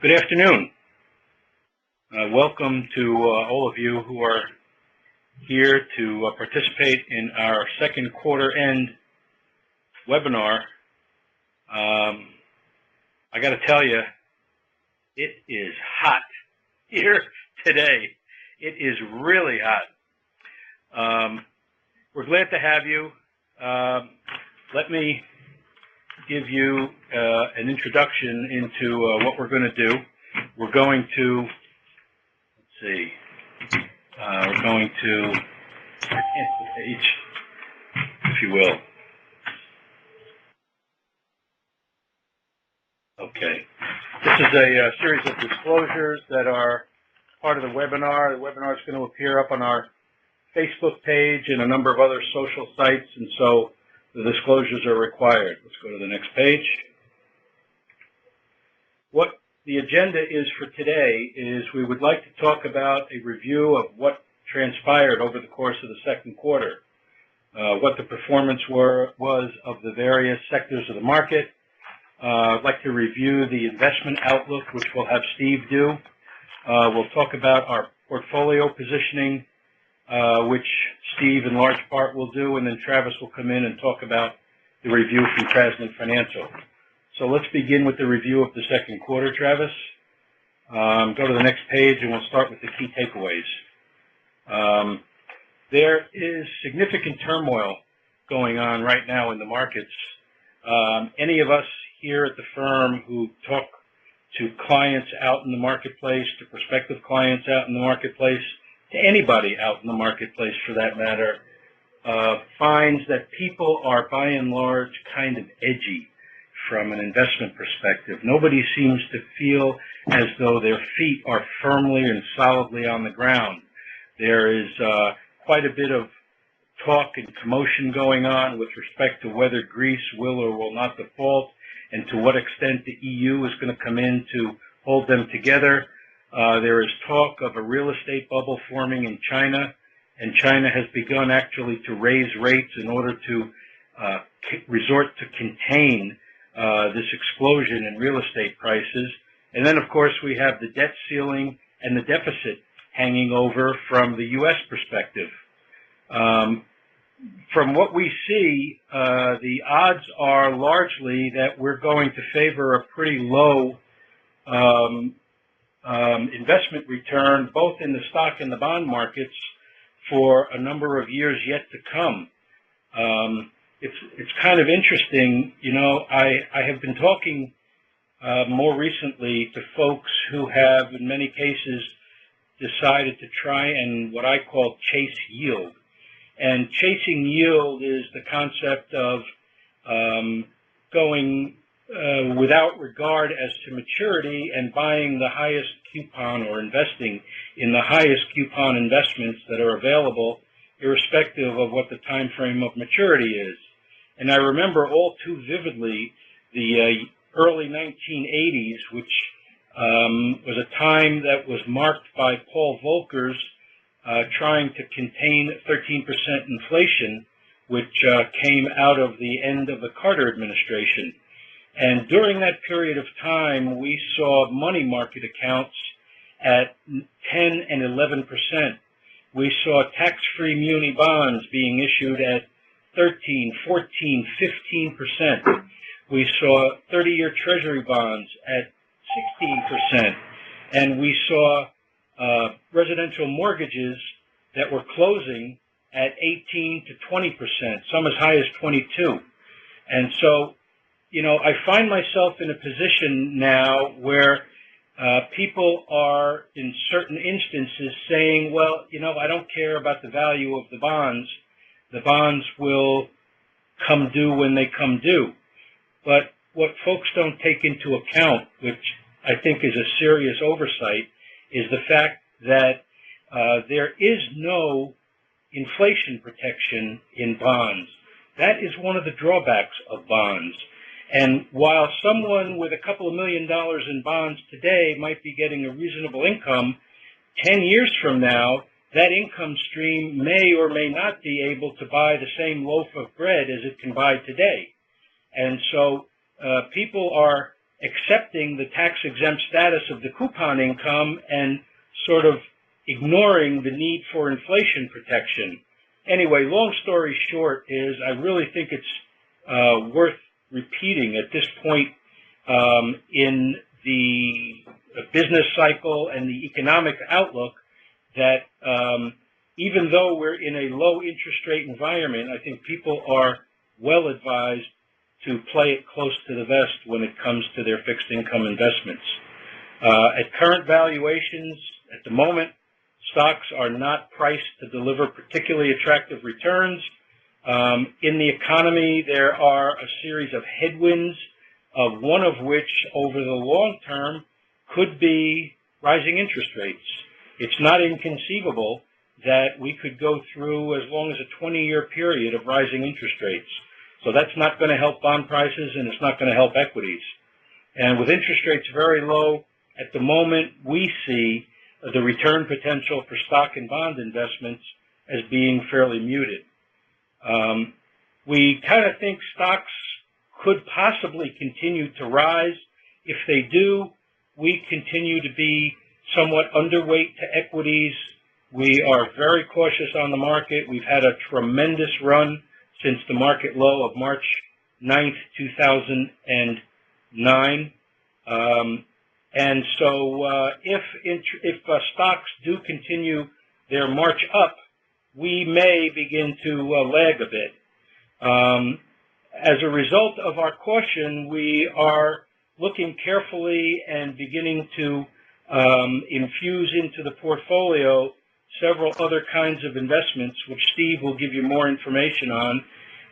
Good afternoon. Welcome to all of you who are here to participate in our second quarter end webinar. I got to tell you, it is hot here today. It is really hot. We're glad to have you. Let me give you an introduction into what we're going to do. We're going to, let's see, we're going to advance the page, if you will. Okay. This is a series of disclosures that are part of the webinar. The webinar is going to appear up on our Facebook page and a number of other social sites, and so the disclosures are required. Let's go to the next page. What the agenda is for today is we would like to talk about a review of what transpired over the course of the second quarter, what the performance was of the various sectors of the market. I'd like to review the investment outlook, which we'll have Steve do. We'll talk about our portfolio positioning, which Steve in large part will do, and then Travis will come in and talk about the review from Krasney Financial. So let's begin with the review of the second quarter, Travis. Go to the next page and we'll start with the key takeaways. There is significant turmoil going on right now in the markets. Any of us here at the firm who talk to clients out in the marketplace, to prospective clients out in the marketplace, to anybody out in the marketplace for that matter, finds that people are by and large kind of edgy from an investment perspective. Nobody seems to feel as though their feet are firmly and solidly on the ground. There is quite a bit of talk and commotion going on with respect to whether Greece will or will not default and to what extent the EU is going to come in to hold them together. There is talk of a real estate bubble forming in China, and China has begun actually to raise rates in order to resort to contain this explosion in real estate prices. And then, of course, we have the debt ceiling and the deficit hanging over from the U.S. perspective. From what we see, the odds are largely that we're going to favor a pretty low investment return, both in the stock and the bond markets, for a number of years yet to come. It's kind of interesting, you know. I have been talking more recently to folks who have, in many cases, decided to try and what I call chase yield. And chasing yield is the concept of going without regard as to maturity and buying the highest coupon or investing in the highest coupon investments that are available, irrespective of what the time frame of maturity is. And I remember all too vividly the early 1980s, which was a time that was marked by Paul Volcker's trying to contain 13% inflation, which came out of the end of the Carter administration. And during that period of time, we saw money market accounts at 10 and 11%. We saw tax-free muni bonds being issued at 13, 14, 15%. We saw 30-year Treasury bonds at 16%. And we saw residential mortgages that were closing at 18 to 20%, some as high as 22. And so, you know, I find myself in a position now where people are, in certain instances, saying, well, you know, I don't care about the value of the bonds. The bonds will come due when they come due. But what folks don't take into account, which I think is a serious oversight, is the fact that there is no inflation protection in bonds. That is one of the drawbacks of bonds. And while someone with a couple of $1 million in bonds today might be getting a reasonable income, 10 years from now, that income stream may or may not be able to buy the same loaf of bread as it can buy today. And so people are accepting the tax-exempt status of the coupon income and sort of ignoring the need for inflation protection. Anyway, long story short is I really think it's worth repeating at this point in the business cycle and the economic outlook that even though we're in a low interest rate environment, I think people are well advised to play it close to the vest when it comes to their fixed income investments. At current valuations, at the moment, stocks are not priced to deliver particularly attractive returns. In the economy, there are a series of headwinds, one of which over the long term could be rising interest rates. It's not inconceivable that we could go through as long as a 20-year period of rising interest rates. So that's not going to help bond prices, and it's not going to help equities. And with interest rates very low, at the moment, we see the return potential for stock and bond investments as being fairly muted. We kind of think stocks could possibly continue to rise. If they do, we continue to be somewhat underweight to equities. We are very cautious on the market. We've had a tremendous run since the market low of March 9th, 2009. And so if stocks do continue their march up, we may begin to lag a bit. As a result of our caution, we are looking carefully and beginning to infuse into the portfolio several other kinds of investments, which Steve will give you more information on.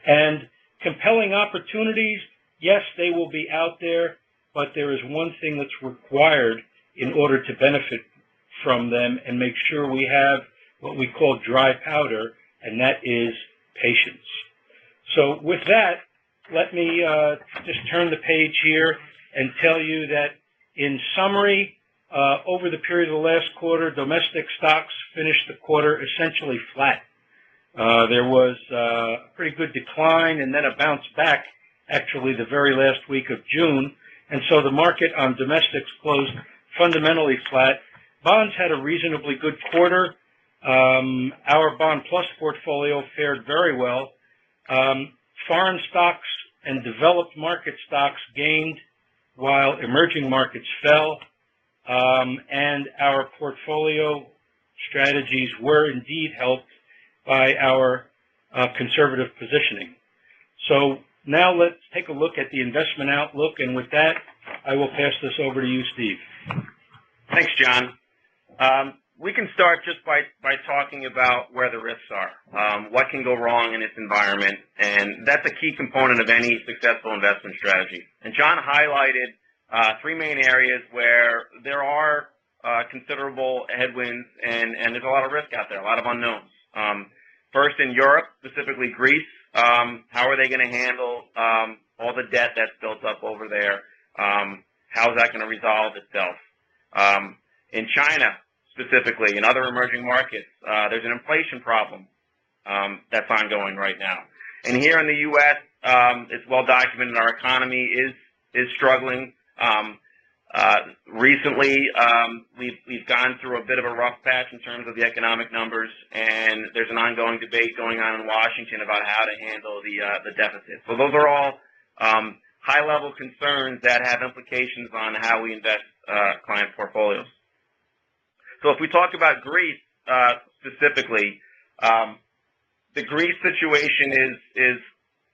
And compelling opportunities, yes, they will be out there, but there is one thing that's required in order to benefit from them and make sure we have what we call dry powder, and that is patience. So with that, let me just turn the page here and tell you that in summary, over the period of the last quarter, domestic stocks finished the quarter essentially flat. There was a pretty good decline and then a bounce back, actually, the very last week of June. And so the market on domestics closed fundamentally flat. Bonds had a reasonably good quarter. Our Bond Plus portfolio fared very well. Foreign stocks and developed market stocks gained while emerging markets fell. And our portfolio strategies were indeed helped by our conservative positioning. So now let's take a look at the investment outlook, and with that, I will pass this over to you, Steve. Thanks, John. We can start just by talking about where the risks are, what can go wrong in this environment, and that's a key component of any successful investment strategy. And John highlighted three main areas where there are considerable headwinds and there's a lot of risk out there, a lot of unknowns. First, in Europe, specifically Greece, how are they going to handle all the debt that's built up over there? How is that going to resolve itself? In China, specifically, in other emerging markets, there's an inflation problem that's ongoing right now. And here in the U.S., it's well documented our economy is struggling. Recently, we've gone through a bit of a rough patch in terms of the economic numbers, and there's an ongoing debate going on in Washington about how to handle the deficit. So those are all high-level concerns that have implications on how we invest client portfolios. So if we talk about Greece specifically, the Greece situation is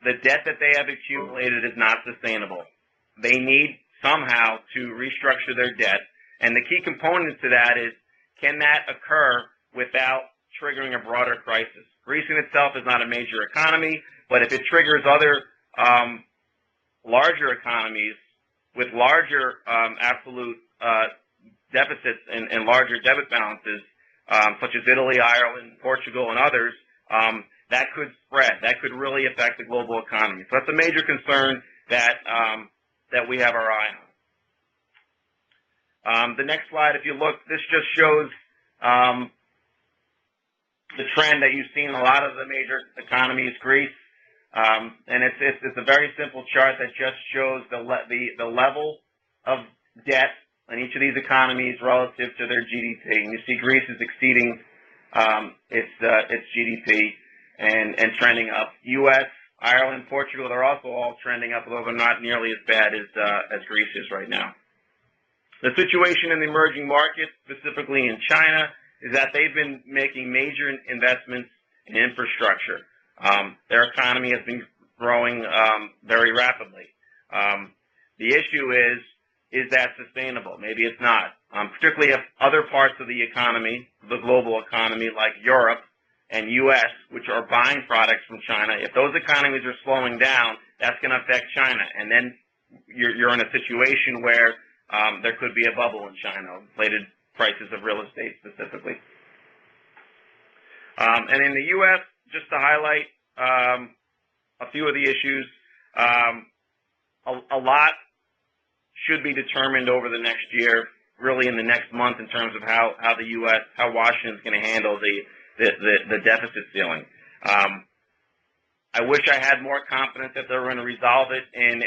the debt that they have accumulated is not sustainable. They need somehow to restructure their debt, and the key component to that is, can that occur without triggering a broader crisis? Greece in itself is not a major economy, but if it triggers other larger economies with larger absolute deficits and larger debit balances, such as Italy, Ireland, Portugal, and others, that could spread. That could really affect the global economy. So that's a major concern that we have our eye on. The next slide, if you look, this just shows the trend that you've seen in a lot of the major economies, Greece, and it's a very simple chart that just shows the level of debt in each of these economies relative to their GDP. And you see Greece is exceeding its GDP and trending up. U.S., Ireland, Portugal, they're also all trending up, although they're not nearly as bad as Greece is right now. The situation in the emerging markets, specifically in China, is that they've been making major investments in infrastructure. Their economy has been growing very rapidly. The issue is that sustainable? Maybe it's not. Particularly if other parts of the economy, the global economy, like Europe and U.S., which are buying products from China, if those economies are slowing down, that's going to affect China. And then you're in a situation where there could be a bubble in China, inflated prices of real estate specifically. And in the U.S., just to highlight a few of the issues, a lot should be determined over the next year, really in the next month, in terms of how the U.S., how Washington's going to handle the deficit ceiling. I wish I had more confidence that they were going to resolve it in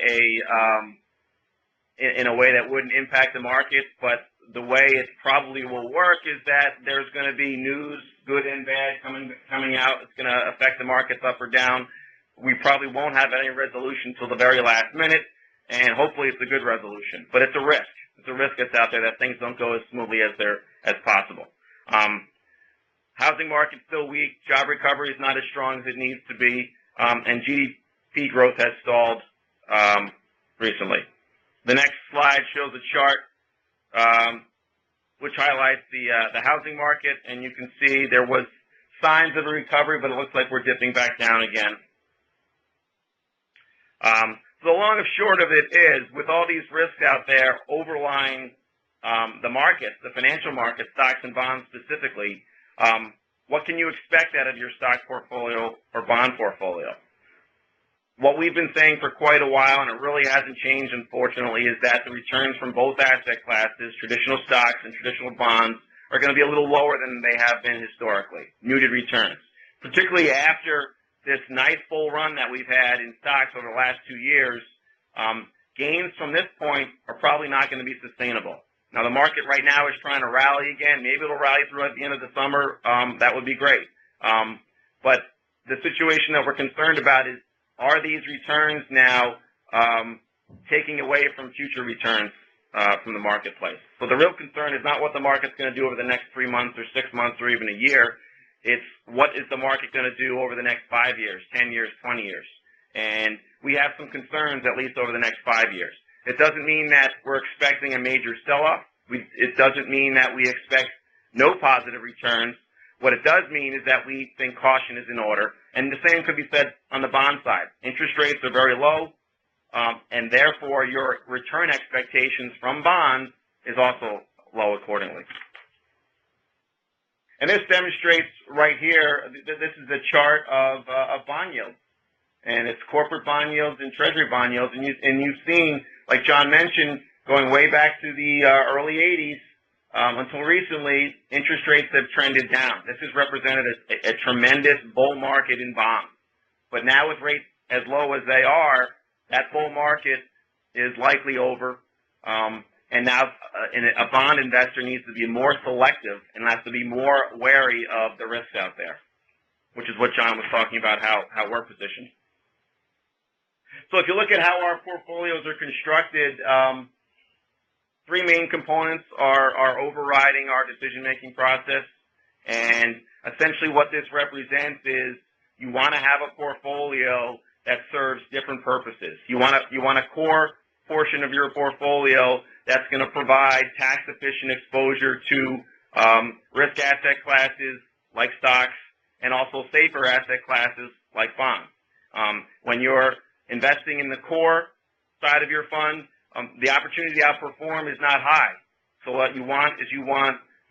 a way that wouldn't impact the market, but the way it probably will work is that there's going to be news, good and bad, coming out. It's going to affect the markets up or down. We probably won't have any resolution till the very last minute, and hopefully it's a good resolution. But it's a risk. It's a risk that's out there that things don't go as smoothly as possible. Housing market's still weak. Job recovery is not as strong as it needs to be, and GDP growth has stalled recently. The next slide shows a chart which highlights the housing market, and you can see there was signs of a recovery, but it looks like we're dipping back down again. So the long and short of it is, with all these risks out there overlying the markets, the financial markets, stocks and bonds specifically, what can you expect out of your stock portfolio or bond portfolio? What we've been saying for quite a while, and it really hasn't changed, unfortunately, is that the returns from both asset classes, traditional stocks and traditional bonds, are going to be a little lower than they have been historically, muted returns. Particularly after this nice bull run that we've had in stocks over the last 2 years, gains from this point are probably not going to be sustainable. Now, the market right now is trying to rally again. Maybe it'll rally through at the end of the summer. That would be great. But the situation that we're concerned about is, are these returns now taking away from future returns from the marketplace? So the real concern is not what the market's going to do over the next 3 months or 6 months or even a year. It's what is the market going to do over the next 5 years, 10 years, 20 years. And we have some concerns, at least over the next 5 years. It doesn't mean that we're expecting a major sell-off. It doesn't mean that we expect no positive returns. What it does mean is that we think caution is in order. And the same could be said on the bond side. Interest rates are very low, and therefore your return expectations from bonds is also low accordingly. And this demonstrates right here, this is a chart of bond yields. And it's corporate bond yields and treasury bond yields. And you've seen, like John mentioned, going way back to the early 80s, until recently, interest rates have trended down. This has represented a tremendous bull market in bonds. But now with rates as low as they are, that bull market is likely over. And now a bond investor needs to be more selective and has to be more wary of the risks out there, which is what John was talking about, how we're positioned. So if you look at how our portfolios are constructed, three main components are overriding our decision-making process. And essentially what this represents is you want to have a portfolio that serves different purposes. You want a core portion of your portfolio that's going to provide tax-efficient exposure to risk asset classes like stocks and also safer asset classes like bonds. When you're investing in the core side of your fund, the opportunity to outperform is not high. So what you want is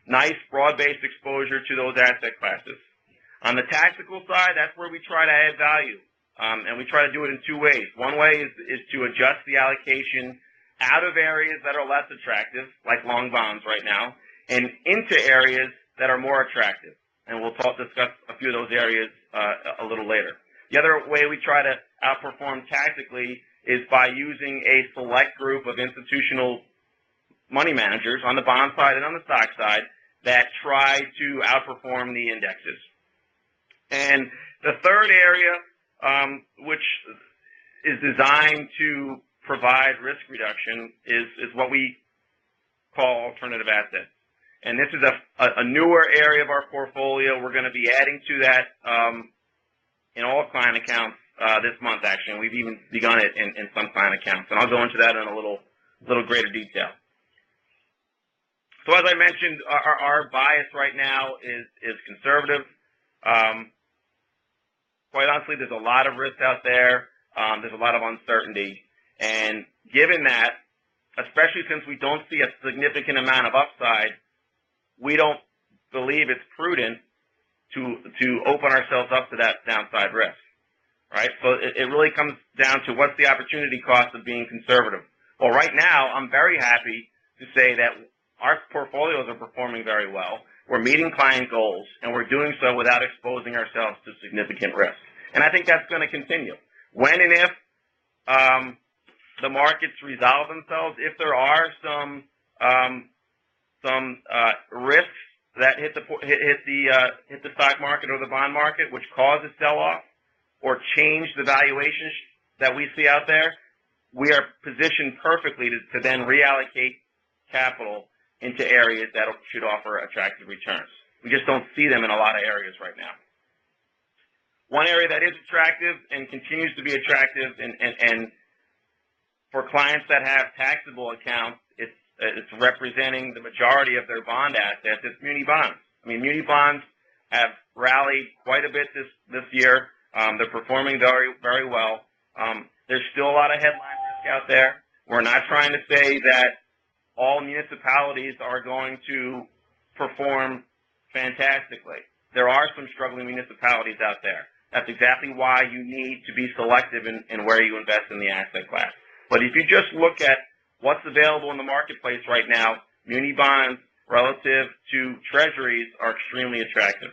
nice broad-based exposure to those asset classes. On the tactical side, that's where we try to add value. And we try to do it in two ways. One way is to adjust the allocation out of areas that are less attractive, like long bonds right now, and into areas that are more attractive. And we'll discuss a few of those areas a little later. The other way we try to outperform tactically is by using a select group of institutional money managers on the bond side and on the stock side that try to outperform the indexes. And the third area, which is designed to provide risk reduction, is what we call alternative assets. And this is a newer area of our portfolio. We're going to be adding to that in all client accounts this month, actually. And we've even begun it in some client accounts. And I'll go into that in a little greater detail. So as I mentioned, our bias right now is conservative. Quite honestly, there's a lot of risk out there. There's a lot of uncertainty. And given that, especially since we don't see a significant amount of upside, we don't believe it's prudent to open ourselves up to that downside risk, right? So it really comes down to what's the opportunity cost of being conservative. Well, right now, I'm very happy to say that our portfolios are performing very well. We're meeting client goals, and we're doing so without exposing ourselves to significant risk. And I think that's going to continue. When and if the markets resolve themselves, if there are some risks that hit the stock market or the bond market, which cause a sell-off or change the valuations that we see out there, we are positioned perfectly to then reallocate capital into areas that should offer attractive returns. We just don't see them in a lot of areas right now. One area that is attractive and continues to be attractive, and for clients that have taxable accounts, it's representing the majority of their bond assets. It's muni bonds. I mean, muni bonds have rallied quite a bit this year. They're performing very, very well. There's still a lot of headline risk out there. We're not trying to say that all municipalities are going to perform fantastically. There are some struggling municipalities out there. That's exactly why you need to be selective in where you invest in the asset class. But if you just look at what's available in the marketplace right now, muni bonds relative to treasuries are extremely attractive.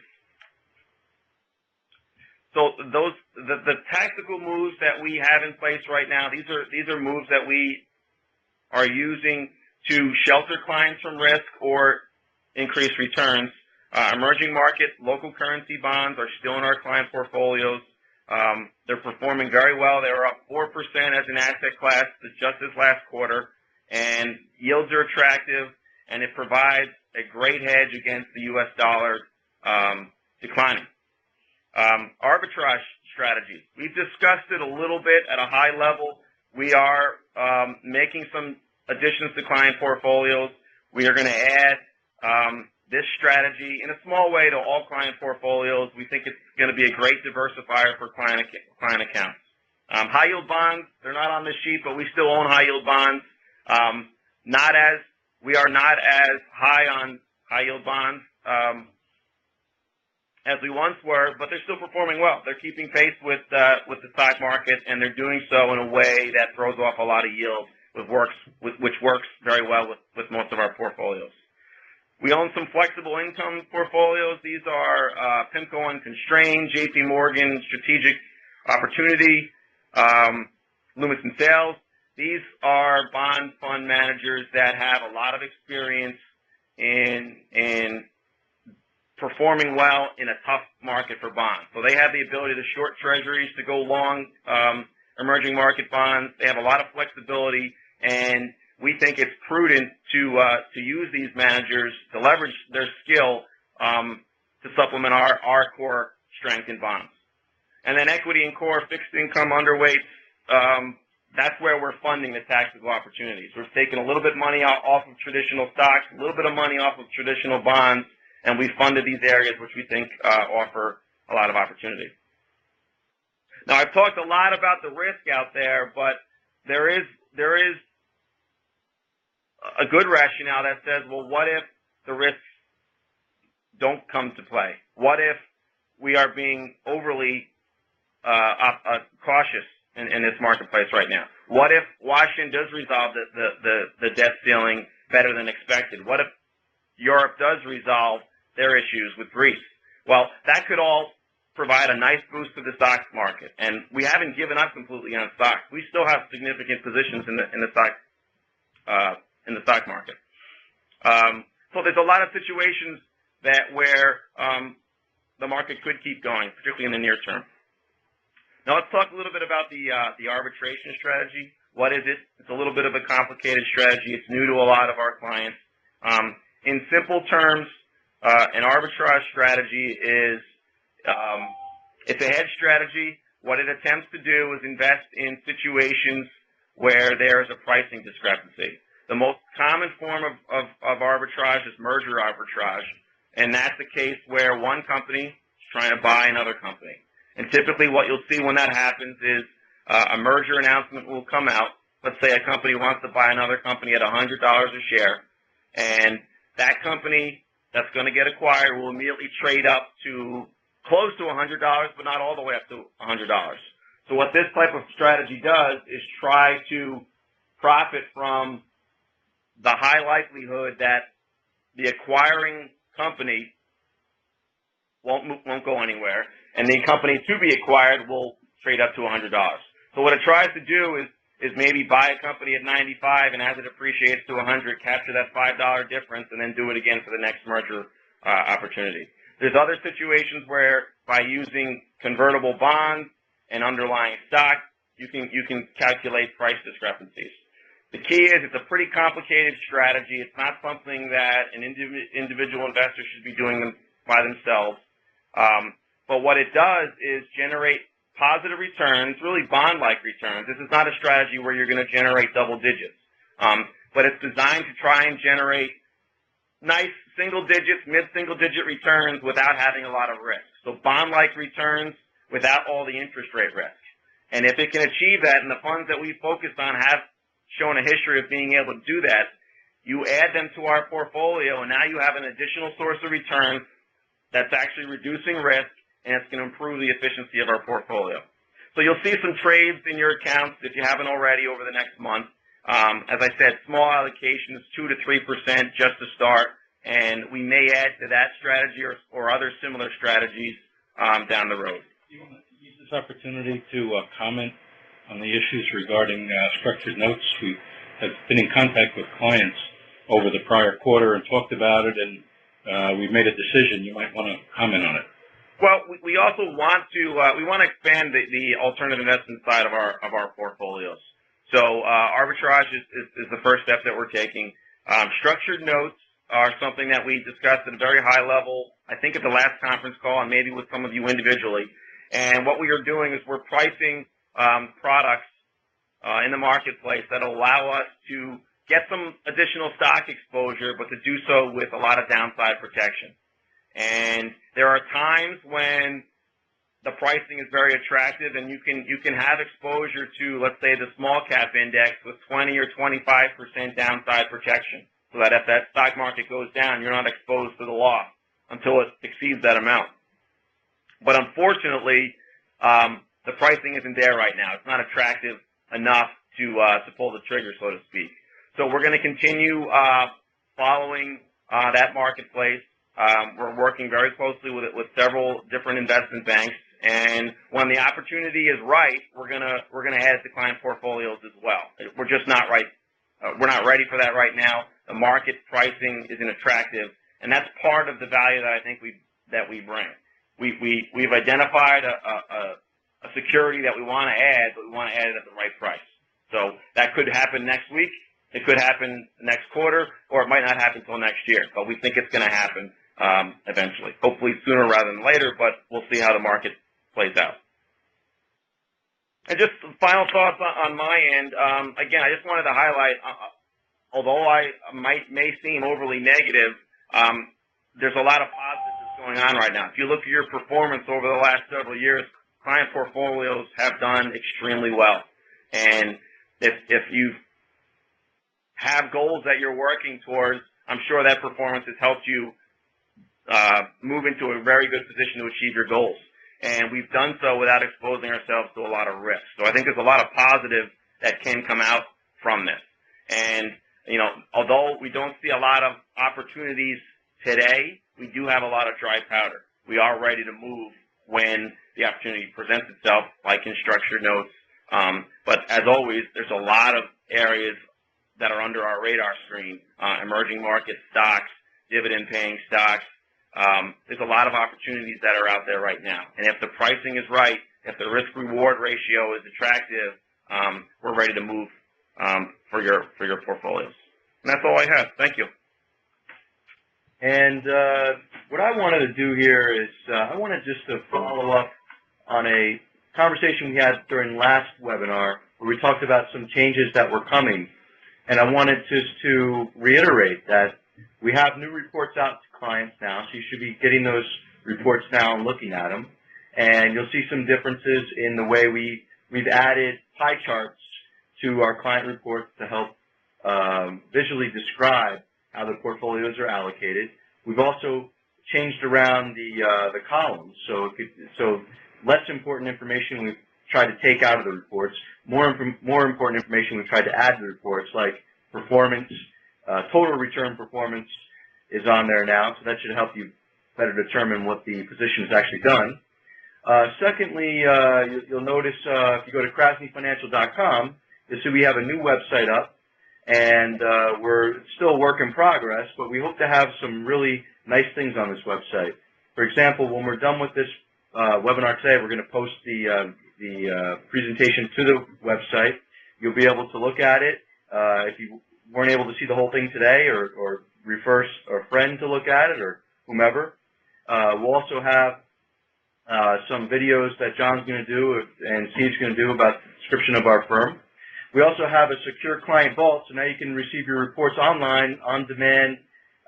So the tactical moves that we have in place right now, these are moves that we are using to shelter clients from risk or increase returns. Emerging market local currency bonds are still in our client portfolios. They're performing very well. They were up 4% as an asset class just this last quarter, and yields are attractive, and it provides a great hedge against the U.S. dollar declining. Arbitrage strategies. We've discussed it a little bit at a high level. We are making some additions to client portfolios. We are going to add this strategy in a small way to all client portfolios. We think it's going to be a great diversifier for client accounts. High yield bonds, they're not on this sheet, but we still own high yield bonds. We are not as high on high yield bonds as we once were, but they're still performing well. They're keeping pace with the stock market, and they're doing so in a way that throws off a lot of yield, which works very well with most of our portfolios. We own some flexible income portfolios. These are PIMCO Unconstrained, JP Morgan Strategic Opportunity, Loomis and Sales. These are bond fund managers that have a lot of experience in performing well in a tough market for bonds. So they have the ability to short treasuries, to go long emerging market bonds. They have a lot of flexibility, and we think it's prudent to use these managers to leverage their skill to supplement our core strength in bonds. And then equity and core fixed income underweights, that's where we're funding the tactical opportunities. We're taking a little bit of money off of traditional stocks, a little bit of money off of traditional bonds, and we funded these areas which we think offer a lot of opportunity. Now, I've talked a lot about the risk out there, but there is a good rationale that says, well, what if the risks don't come to play? What if we are being overly cautious in this marketplace right now? What if Washington does resolve the debt ceiling better than expected? What if Europe does resolve their issues with Greece? Well, that could all provide a nice boost to the stock market, and we haven't given up completely on stocks. We still have significant positions in the stock market. So there's a lot of situations where the market could keep going, particularly in the near term. Now let's talk a little bit about the arbitration strategy. What is it? It's a little bit of a complicated strategy. It's new to a lot of our clients. In simple terms, an arbitrage strategy is it's a hedge strategy. What it attempts to do is invest in situations where there is a pricing discrepancy. The most common form of arbitrage is merger arbitrage, and that's the case where one company is trying to buy another company. And typically what you'll see when that happens is a merger announcement will come out. Let's say a company wants to buy another company at $100 a share, and that company that's going to get acquired will immediately trade up to close to $100, but not all the way up to $100. So what this type of strategy does is try to profit from the high likelihood that the acquiring company won't go anywhere, and the company to be acquired will trade up to $100. So what it tries to do is maybe buy a company at 95, and as it appreciates to 100, capture that $5 difference, and then do it again for the next merger opportunity. There's other situations where by using convertible bonds and underlying stock, you can calculate price discrepancies. The key is it's a pretty complicated strategy. It's not something that an individual investor should be doing by themselves. But what it does is generate positive returns, really bond-like returns. This is not a strategy where you're going to generate double digits. But it's designed to try and generate nice single digits, mid-single digit returns without having a lot of risk. So bond-like returns without all the interest rate risk. And if it can achieve that, and the funds that we focused on have shown a history of being able to do that, you add them to our portfolio, and now you have an additional source of return that's actually reducing risk, and it's going to improve the efficiency of our portfolio. So you'll see some trades in your accounts, if you haven't already, over the next month. As I said, small allocations, 2 to 3% just to start, and we may add to that strategy or other similar strategies down the road. Do you want to use this opportunity to comment on the issues regarding structured notes? We have been in contact with clients over the prior quarter and talked about it, and we've made a decision. You might want to comment on it. Well, we also want to expand the alternative investment side of our portfolios. So arbitrage is the first step that we're taking. Structured notes are something that we discussed at a very high level, I think at the last conference call, and maybe with some of you individually. And what we are doing is we're pricing products in the marketplace that allow us to get some additional stock exposure, but to do so with a lot of downside protection. And there are times when the pricing is very attractive, and you can have exposure to, let's say, the small cap index with 20 or 25% downside protection, so that if that stock market goes down, you're not exposed to the loss until it exceeds that amount. But unfortunately, the pricing isn't there right now. It's not attractive enough to pull the trigger, so to speak. So we're going to continue following that marketplace. We're working very closely with several different investment banks, and when the opportunity is right, we're gonna add it to client portfolios as well. We're just not right. We're not ready for that right now. The market pricing isn't attractive, and that's part of the value that I think we bring. We've identified a security that we want to add, but we want to add it at the right price. So that could happen next week. It could happen next quarter, or it might not happen until next year. But we think it's going to happen eventually. Hopefully sooner rather than later, but we'll see how the market plays out. And just some final thoughts on my end. Again, I just wanted to highlight, although I may seem overly negative, there's a lot of positives going on right now. If you look at your performance over the last several years, client portfolios have done extremely well. And if you have goals that you're working towards, I'm sure that performance has helped you move into a very good position to achieve your goals. And we've done so without exposing ourselves to a lot of risk. So I think there's a lot of positive that can come out from this. And, you know, although we don't see a lot of opportunities today, we do have a lot of dry powder. We are ready to move when the opportunity presents itself, like in structured notes. But as always, there's a lot of areas that are under our radar screen, emerging market stocks, dividend-paying stocks. There's a lot of opportunities that are out there right now. And if the pricing is right, if the risk-reward ratio is attractive, we're ready to move for your portfolios. And that's all I have. Thank you. And what I wanted to do here is I wanted just to follow up on a conversation we had during last webinar where we talked about some changes that were coming. And I wanted just to reiterate that we have new reports out to clients now, so you should be getting those reports now and looking at them. And you'll see some differences in the way we've added pie charts to our client reports to help visually describe how the portfolios are allocated. We've also changed around the columns, so less important information we've tried to take out of the reports. More important information we've tried to add to the reports, like performance, total return performance is on there now, so that should help you better determine what the position has actually done. Secondly, you'll notice if you go to krasneyfinancial.com, you'll see we have a new website up, and we're still a work in progress, but we hope to have some really nice things on this website. For example, when we're done with this webinar today, we're going to post the presentation to the website. You'll be able to look at it. If you weren't able to see the whole thing today, or refer a friend to look at it, or whomever. We'll also have some videos that John's going to do and Steve's going to do about the description of our firm. We also have a secure client vault, so now you can receive your reports online, on demand,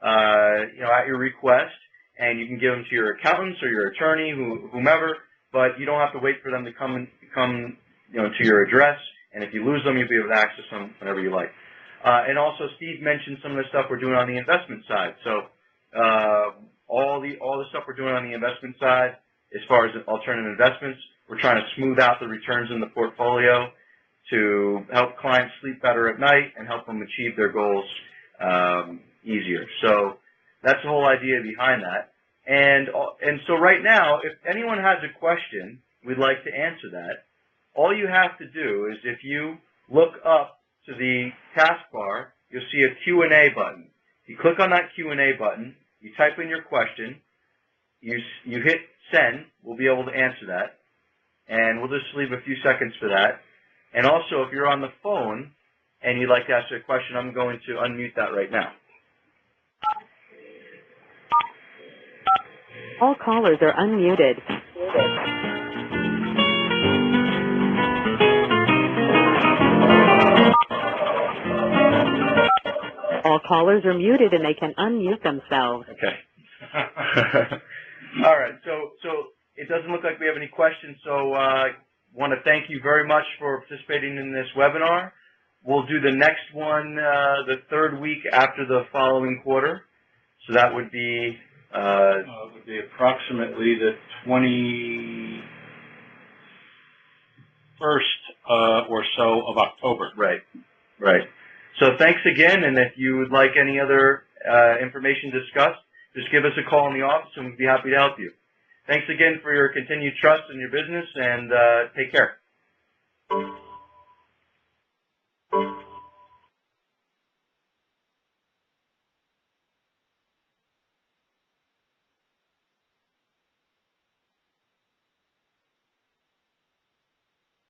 at your request, and you can give them to your accountants or your attorney, whomever, but you don't have to wait for them to come to your address, and if you lose them, you'll be able to access them whenever you like. And also, Steve mentioned some of the stuff we're doing on the investment side. So all the stuff we're doing on the investment side, as far as alternative investments, we're trying to smooth out the returns in the portfolio to help clients sleep better at night and help them achieve their goals easier. So that's the whole idea behind that. And so right now, if anyone has a question, we'd like to answer that. All you have to do is if you look up to the taskbar, you'll see a Q&A button. You click on that Q&A button, you type in your question, you hit send, we'll be able to answer that. And we'll just leave a few seconds for that. And also, if you're on the phone and you'd like to ask a question, I'm going to unmute that right now. All callers are unmuted. All callers are muted and they can unmute themselves. Okay. All right. So it doesn't look like we have any questions. So I want to thank you very much for participating in this webinar. We'll do the next one the third week after the following quarter. So that would be it would be approximately the 21st or so of October. Right. Right. So thanks again, and if you would like any other information discussed, just give us a call in the office, and we'd be happy to help you. Thanks again for your continued trust in your business, and take care.